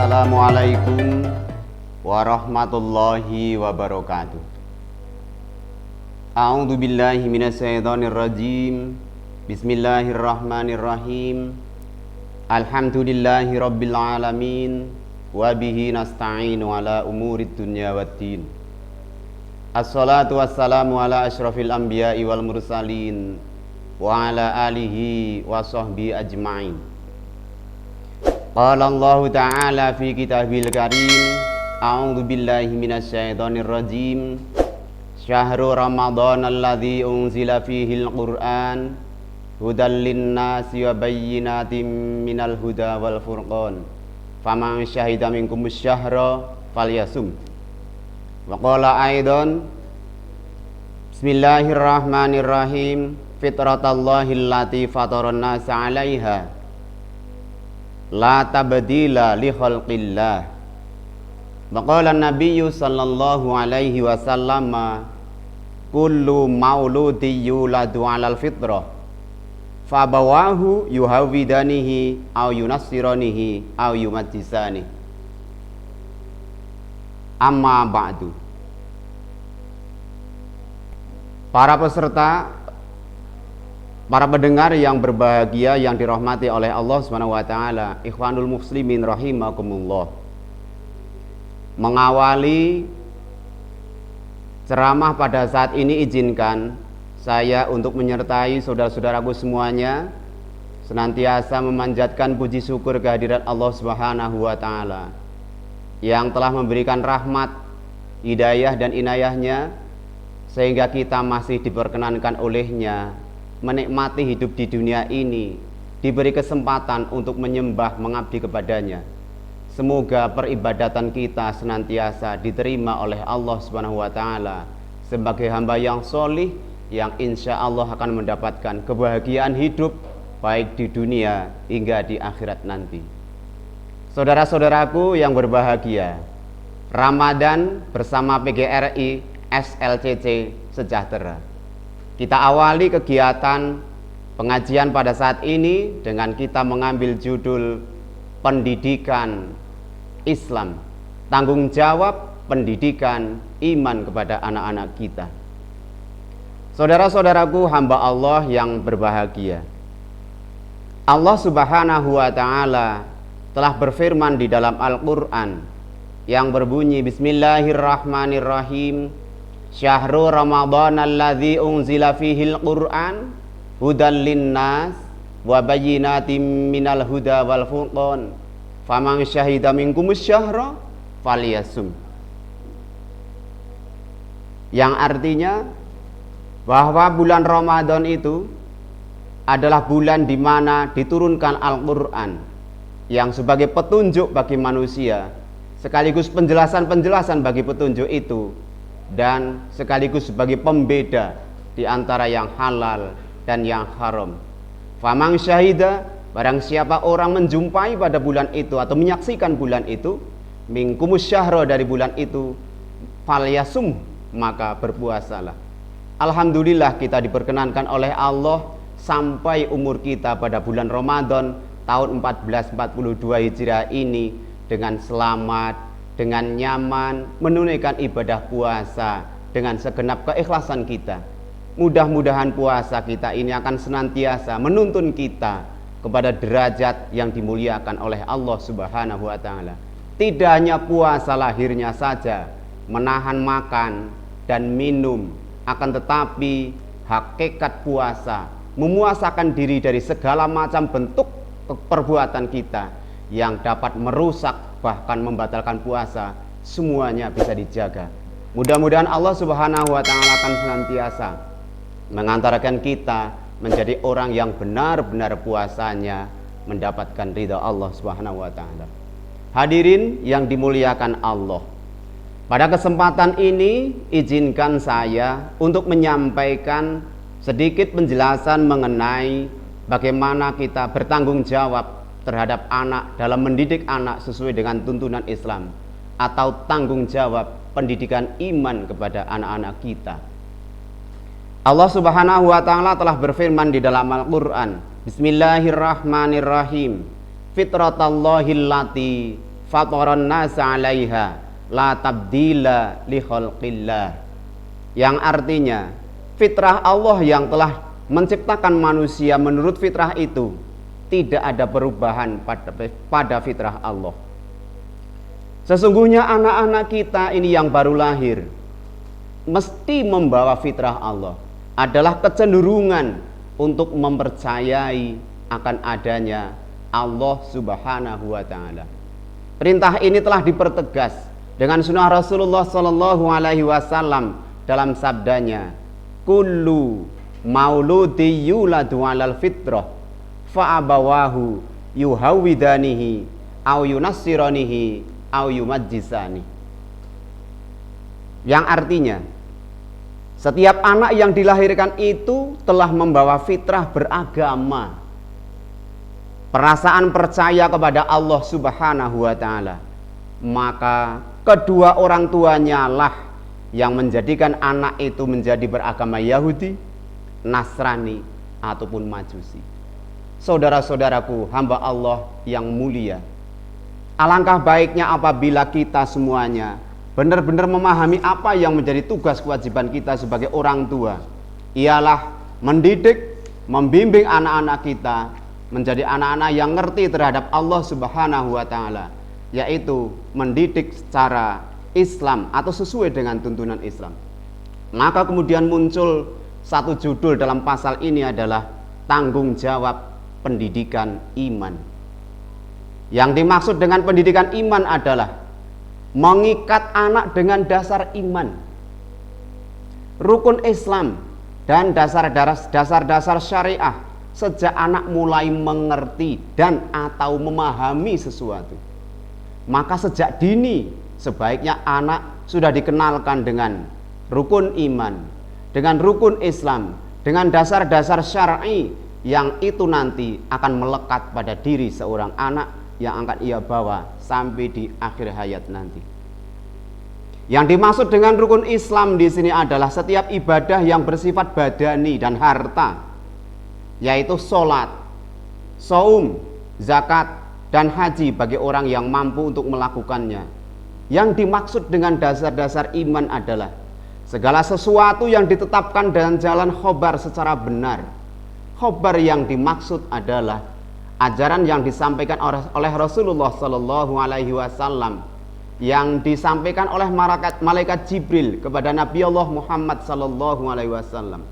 Assalamualaikum warahmatullahi wabarakatuh. A'udzu billahi minasyaitonir rajim. Bismillahirrahmanirrahim. Alhamdulillahi rabbil alamin wa bihi nasta'inu ala umurid dunya waddin. Assalatu wassalamu ala asyrafil anbiya'i wal mursalin wa ala alihi wa sahbihi ajma'in. Qala Allah Ta'ala fi kitabil karim. A'udzu billahi minasyaitonir rajim. Syahrul Ramadan alladzi unzila fihil Qur'an hudal linnasi wa bayyinatin minal huda wal furqan. Faman syahida minkumus syahra falyasum. Wa qala aidan Bismillahirrahmanirrahim. Fitratallahi allati fataran nasa 'alaiha la tabdila li khalqillah. Wa qala an-nabiyyu sallallahu alaihi wasallam kullu mauludi yuladu 'alal fitrah fa bawahu yuhawidanihi aw yunassiranihi aw yumajjisani. Amma ba'du. Para peserta, para pendengar yang berbahagia yang dirahmati oleh Allah Subhanahu wa taala, ikhwanul muslimin rahimakumullah. Mengawali ceramah pada saat ini, izinkan saya untuk menyertai saudara-saudaraku semuanya senantiasa memanjatkan puji syukur kehadirat Allah Subhanahu wa taala yang telah memberikan rahmat, hidayah dan inayahnya sehingga kita masih diperkenankan olehnya menikmati hidup di dunia ini, diberi kesempatan untuk menyembah mengabdi kepadanya. Semoga peribadatan kita senantiasa diterima oleh Allah Subhanahu wa taala sebagai hamba yang solih yang insya Allah akan mendapatkan kebahagiaan hidup baik di dunia hingga di akhirat nanti. Saudara-saudaraku yang berbahagia, Ramadan bersama PGRI SLCC Sejahtera. Kita awali kegiatan pengajian pada saat ini dengan kita mengambil judul Pendidikan Islam, tanggung jawab pendidikan iman kepada anak-anak kita. Saudara-saudaraku hamba Allah yang berbahagia, Allah Subhanahu wa taala telah berfirman di dalam Al-Qur'an yang berbunyi Bismillahirrahmanirrahim. Syahrul Ramadan alladzi unzila fihil Qur'an hudal linnas wa bayyinatin minal huda wal furqan. Faman syahida minkumus syahra falyasum. Yang artinya bahwa bulan Ramadan itu adalah bulan di mana diturunkan Al-Qur'an yang sebagai petunjuk bagi manusia, sekaligus penjelasan-penjelasan bagi petunjuk itu, dan sekaligus sebagai pembeda di antara yang halal dan yang haram. Famang syahida, barang siapa orang menjumpai pada bulan itu atau menyaksikan bulan itu, minkumus syahra, dari bulan itu, falyasum, maka berpuasalah. Alhamdulillah kita diperkenankan oleh Allah sampai umur kita pada bulan Ramadan tahun 1442 Hijriah ini dengan selamat, dengan nyaman menunaikan ibadah puasa dengan segenap keikhlasan kita. Mudah-mudahan puasa kita ini akan senantiasa menuntun kita kepada derajat yang dimuliakan oleh Allah Subhanahu wa taala. Tidak hanya puasa lahirnya saja, menahan makan dan minum, akan tetapi hakikat puasa memuasakan diri dari segala macam bentuk perbuatan kita yang dapat merusak bahkan membatalkan puasa, semuanya bisa dijaga. Mudah-mudahan Allah Subhanahu wa taala akan senantiasa mengantarkan kita menjadi orang yang benar-benar puasanya mendapatkan ridha Allah Subhanahu wa taala. Hadirin yang dimuliakan Allah, pada kesempatan ini izinkan saya untuk menyampaikan sedikit penjelasan mengenai bagaimana kita bertanggung jawab terhadap anak dalam mendidik anak sesuai dengan tuntunan Islam, atau tanggung jawab pendidikan iman kepada anak-anak kita. Allah Subhanahu wa taala telah berfirman di dalam Al-Qur'an, Bismillahirrahmanirrahim. Fitratallahi allati fataran nas 'alaiha la tabdila li khalqillah. Yang artinya fitrah Allah yang telah menciptakan manusia menurut fitrah itu tidak ada perubahan pada fitrah Allah. Sesungguhnya anak-anak kita ini yang baru lahir mesti membawa fitrah Allah, adalah kecenderungan untuk mempercayai akan adanya Allah Subhanahu wa taala. Perintah ini telah dipertegas dengan sunnah Rasulullah sallallahu alaihi wasallam dalam sabdanya, kullu mauludi yuladu 'alal fitrah fa abawahu yuhawidanihi au yunassiranihi au yumajjisani. Yang artinya setiap anak yang dilahirkan itu telah membawa fitrah beragama, perasaan percaya kepada Allah Subhanahu wa taala, maka kedua orang tuanya lah yang menjadikan anak itu menjadi beragama Yahudi, Nasrani ataupun Majusi. Saudara-saudaraku, hamba Allah yang mulia, alangkah baiknya apabila kita semuanya benar-benar memahami apa yang menjadi tugas kewajiban kita sebagai orang tua, ialah mendidik, membimbing anak-anak kita menjadi anak-anak yang ngerti terhadap Allah Subhanahu wa taala, yaitu mendidik secara Islam atau sesuai dengan tuntunan Islam. Maka kemudian muncul satu judul dalam pasal ini adalah tanggung jawab pendidikan iman. Yang dimaksud dengan pendidikan iman adalah mengikat anak dengan dasar iman, rukun Islam, dan dasar-dasar syariah sejak anak mulai mengerti dan atau memahami sesuatu. Maka sejak dini sebaiknya anak sudah dikenalkan dengan rukun iman, dengan rukun Islam, dengan dasar-dasar syar'i yang itu nanti akan melekat pada diri seorang anak yang akan ia bawa sampai di akhir hayat nanti. Yang dimaksud dengan rukun Islam di sini adalah setiap ibadah yang bersifat badani dan harta, yaitu sholat, saum, zakat, dan haji bagi orang yang mampu untuk melakukannya. Yang dimaksud dengan dasar-dasar iman adalah segala sesuatu yang ditetapkan dengan jalan khobar secara benar. Khobar yang dimaksud adalah ajaran yang disampaikan oleh Rasulullah sallallahu alaihi wasallam, yang disampaikan oleh malaikat Jibril kepada Nabi Allah Muhammad sallallahu alaihi wasallam.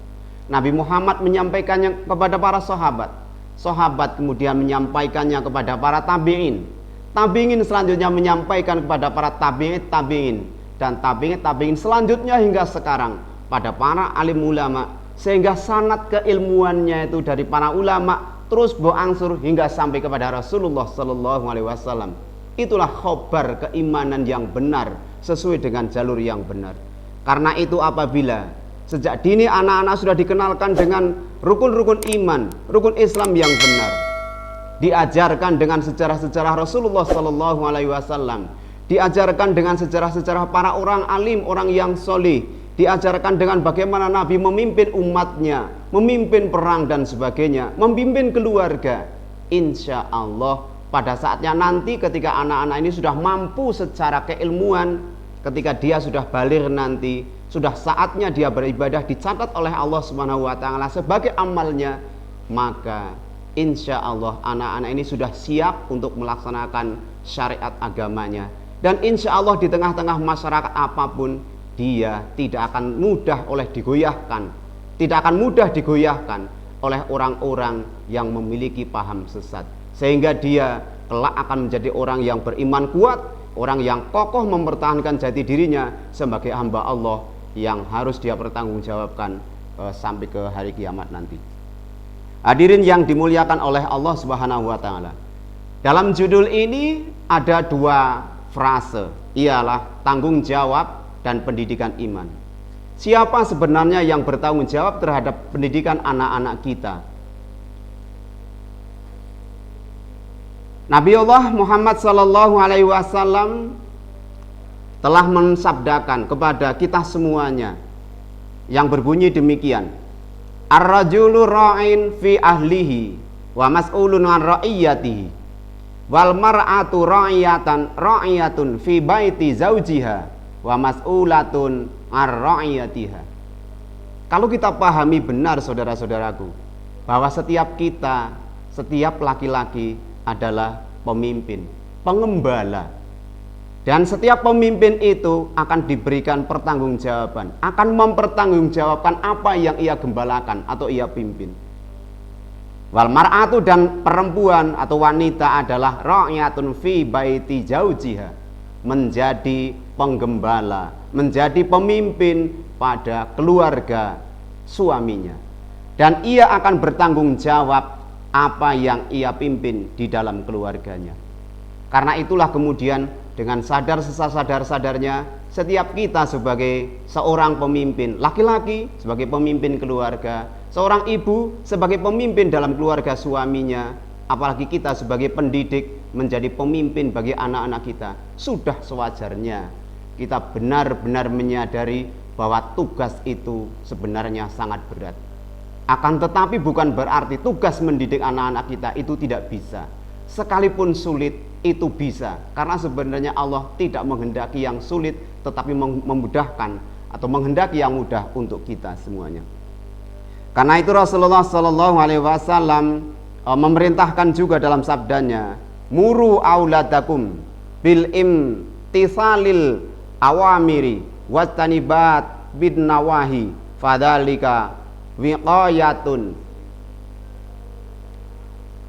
Nabi Muhammad menyampaikannya kepada para sahabat. Sahabat kemudian menyampaikannya kepada para tabi'in. Tabi'in selanjutnya menyampaikan kepada para tabi'in, dan tabi'in selanjutnya hingga sekarang pada para alim ulama, sehingga sanad keilmuannya itu dari para ulama terus berangsur hingga sampai kepada Rasulullah sallallahu alaihi wasallam. Itulah khobar keimanan yang benar sesuai dengan jalur yang benar. Karena itu apabila sejak dini anak-anak sudah dikenalkan dengan rukun-rukun iman, rukun Islam yang benar, diajarkan dengan sejarah-sejarah Rasulullah sallallahu alaihi wasallam, diajarkan dengan sejarah-sejarah para orang alim, orang yang solih, diajarkan dengan bagaimana Nabi memimpin umatnya, memimpin perang dan sebagainya, memimpin keluarga. Insya Allah pada saatnya nanti ketika anak-anak ini sudah mampu secara keilmuan, ketika dia sudah baligh nanti, sudah saatnya dia beribadah, dicatat oleh Allah Subhanahu wa taala sebagai amalnya, maka insya Allah anak-anak ini sudah siap untuk melaksanakan syariat agamanya. Dan insya Allah di tengah-tengah masyarakat apapun, dia tidak akan mudah digoyahkan oleh orang-orang yang memiliki paham sesat. Sehingga dia kelak akan menjadi orang yang beriman kuat, orang yang kokoh mempertahankan jati dirinya sebagai hamba Allah yang harus dia pertanggungjawabkan sampai ke hari kiamat nanti. Hadirin yang dimuliakan oleh Allah Subhanahu wa taala. Dalam judul ini ada dua frase, ialah tanggung jawab dan pendidikan iman. Siapa sebenarnya yang bertanggung jawab terhadap pendidikan anak-anak kita? Nabi Allah Muhammad sallallahu alaihi wasallam telah mensabdakan kepada kita semuanya yang berbunyi demikian: Ar-rajulu ra'in fi ahlihi wa mas'ulun an ra'iyatihi. Wal mar'atu ra'iyatun fi baiti zaujiha wa mas'ulatun ar-ra'iyatiha. Kalau kita pahami benar saudara-saudaraku, bahwa setiap kita, setiap laki-laki adalah pemimpin, pengembala. Dan setiap pemimpin itu akan diberikan pertanggungjawaban, akan mempertanggungjawabkan apa yang ia gembalakan atau ia pimpin. Wal mar'atu, dan perempuan atau wanita adalah ra'iyatun fi baiti zaujiha, menjadi penggembala, menjadi pemimpin pada keluarga suaminya, dan ia akan bertanggung jawab apa yang ia pimpin di dalam keluarganya. Karena itulah kemudian dengan sadar-sadarnya setiap kita sebagai seorang pemimpin laki-laki, sebagai pemimpin keluarga, seorang ibu sebagai pemimpin dalam keluarga suaminya, apalagi kita sebagai pendidik menjadi pemimpin bagi anak-anak kita, sudah sewajarnya kita benar-benar menyadari bahwa tugas itu sebenarnya sangat berat. Akan tetapi bukan berarti tugas mendidik anak-anak kita itu tidak bisa. Sekalipun sulit itu bisa, karena sebenarnya Allah tidak menghendaki yang sulit, tetapi memudahkan atau menghendaki yang mudah untuk kita semuanya. Karena itu Rasulullah Shallallahu Alaihi Wasallam memerintahkan juga dalam sabdanya, muru auladakum bil imtisalil awamiri wastanibat bin nawahi fadhalika wiqayatun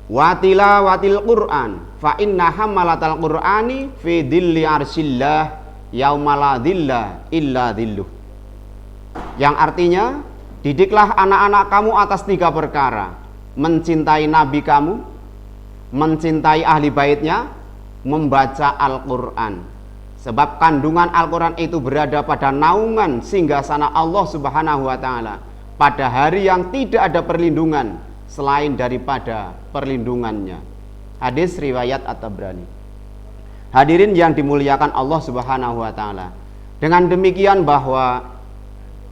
watilawatil Qur'an fa inna hammalatal Qur'ani fi dhilli arsillah yaumala dhilla illa dhilluh. Yang artinya, didiklah anak-anak kamu atas 3 perkara: mencintai nabi kamu, mencintai ahli baitnya, membaca Al-Qur'an. Sebab kandungan Al-Quran itu berada pada naungan singgasana Allah Subhanahu wa Ta'ala pada hari yang tidak ada perlindungan selain daripada perlindungannya. Hadis riwayat At-Tabrani. Hadirin yang dimuliakan Allah Subhanahu wa Ta'ala, dengan demikian bahwa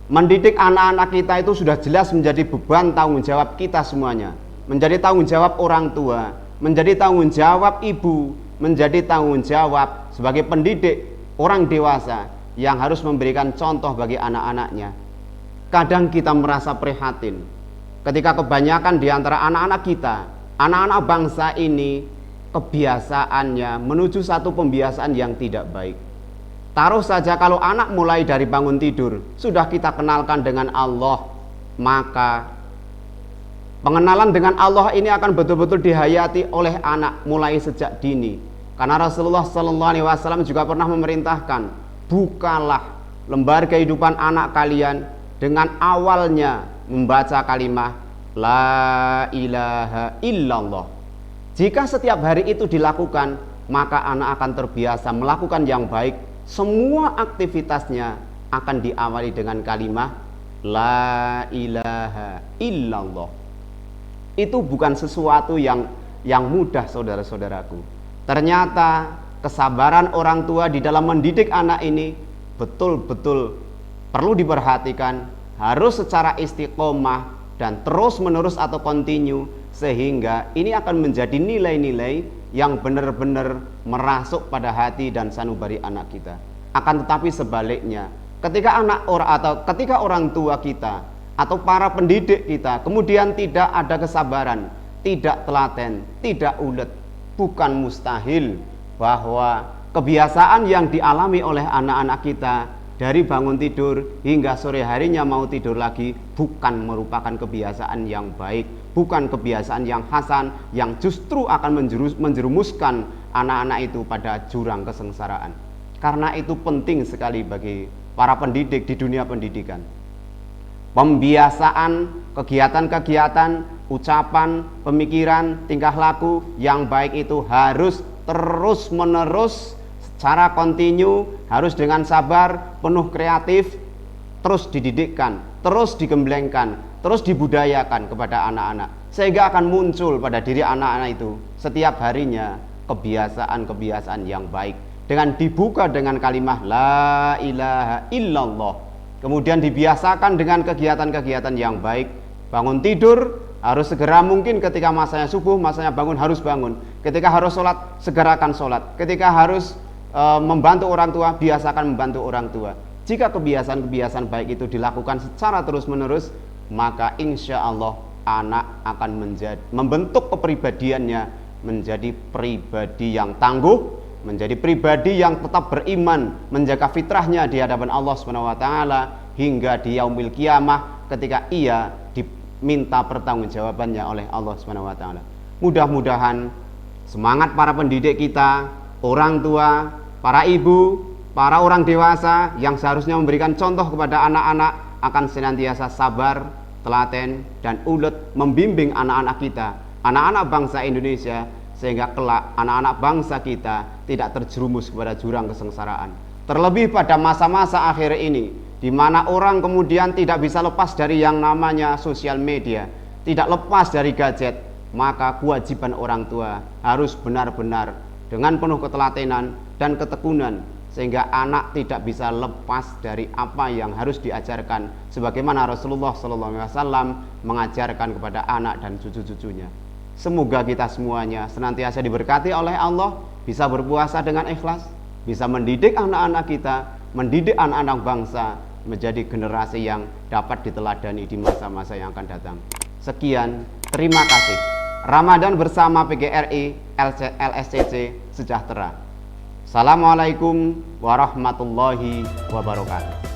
mendidik anak-anak kita itu sudah jelas menjadi beban tanggung jawab kita semuanya, menjadi tanggung jawab orang tua, menjadi tanggung jawab ibu, menjadi tanggung jawab sebagai pendidik orang dewasa yang harus memberikan contoh bagi anak-anaknya. Kadang kita merasa prihatin ketika kebanyakan di antara anak-anak kita, anak-anak bangsa ini, kebiasaannya menuju satu pembiasaan yang tidak baik. Taruh saja kalau anak mulai dari bangun tidur sudah kita kenalkan dengan Allah, maka pengenalan dengan Allah ini akan betul-betul dihayati oleh anak mulai sejak dini. Karena Rasulullah Sallallahu Alaihi Wasallam juga pernah memerintahkan, bukalah lembar kehidupan anak kalian dengan awalnya membaca kalimat La ilaha illallah. Jika setiap hari itu dilakukan, maka anak akan terbiasa melakukan yang baik. Semua aktivitasnya akan diawali dengan kalimat La ilaha illallah. Itu bukan sesuatu yang mudah, saudara-saudaraku. Ternyata kesabaran orang tua di dalam mendidik anak ini betul-betul perlu diperhatikan, harus secara istiqomah dan terus menerus atau continue, sehingga ini akan menjadi nilai-nilai yang benar-benar merasuk pada hati dan sanubari anak kita. Akan tetapi sebaliknya, ketika ketika orang tua kita atau para pendidik kita kemudian tidak ada kesabaran, tidak telaten, tidak ulet, bukan mustahil bahwa kebiasaan yang dialami oleh anak-anak kita dari bangun tidur hingga sore harinya mau tidur lagi bukan merupakan kebiasaan yang baik, bukan kebiasaan yang hasan, yang justru akan menjerumuskan anak-anak itu pada jurang kesengsaraan. Karena itu penting sekali bagi para pendidik di dunia pendidikan. Pembiasaan, kegiatan-kegiatan, ucapan, pemikiran, tingkah laku yang baik itu harus terus-menerus secara kontinu, harus dengan sabar, penuh kreatif, terus dididikkan, terus digemblengkan, terus dibudayakan kepada anak-anak, sehingga akan muncul pada diri anak-anak itu setiap harinya kebiasaan-kebiasaan yang baik, dengan dibuka dengan kalimat La ilaha illallah. Kemudian dibiasakan dengan kegiatan-kegiatan yang baik, bangun tidur Harus segera mungkin ketika masanya subuh, masanya bangun, harus bangun. Ketika harus sholat, segerakan sholat. Ketika harus membantu orang tua, biasakan membantu orang tua. Jika kebiasaan-kebiasaan baik itu dilakukan secara terus-menerus, maka insya Allah anak akan membentuk kepribadiannya menjadi pribadi yang tangguh, menjadi pribadi yang tetap beriman, menjaga fitrahnya di hadapan Allah SWT hingga di yaumil kiamah ketika ia diminta pertanggungjawabannya oleh Allah SWT. Mudah-mudahan semangat para pendidik kita, orang tua, para ibu, para orang dewasa yang seharusnya memberikan contoh kepada anak-anak akan senantiasa sabar, telaten, dan ulet membimbing anak-anak kita, anak-anak bangsa Indonesia, sehingga kelak anak-anak bangsa kita tidak terjerumus kepada jurang kesengsaraan. Terlebih pada masa-masa akhir ini, di mana orang kemudian tidak bisa lepas dari yang namanya sosial media, tidak lepas dari gadget, maka kewajiban orang tua harus benar-benar dengan penuh ketelatenan dan ketekunan, sehingga anak tidak bisa lepas dari apa yang harus diajarkan, sebagaimana Rasulullah SAW mengajarkan kepada anak dan cucu-cucunya. Semoga kita semuanya senantiasa diberkati oleh Allah, bisa berpuasa dengan ikhlas, bisa mendidik anak-anak kita, mendidik anak-anak bangsa menjadi generasi yang dapat diteladani di masa-masa yang akan datang. Sekian, terima kasih. Ramadan bersama PGRI LSCC sejahtera. Assalamualaikum warahmatullahi wabarakatuh.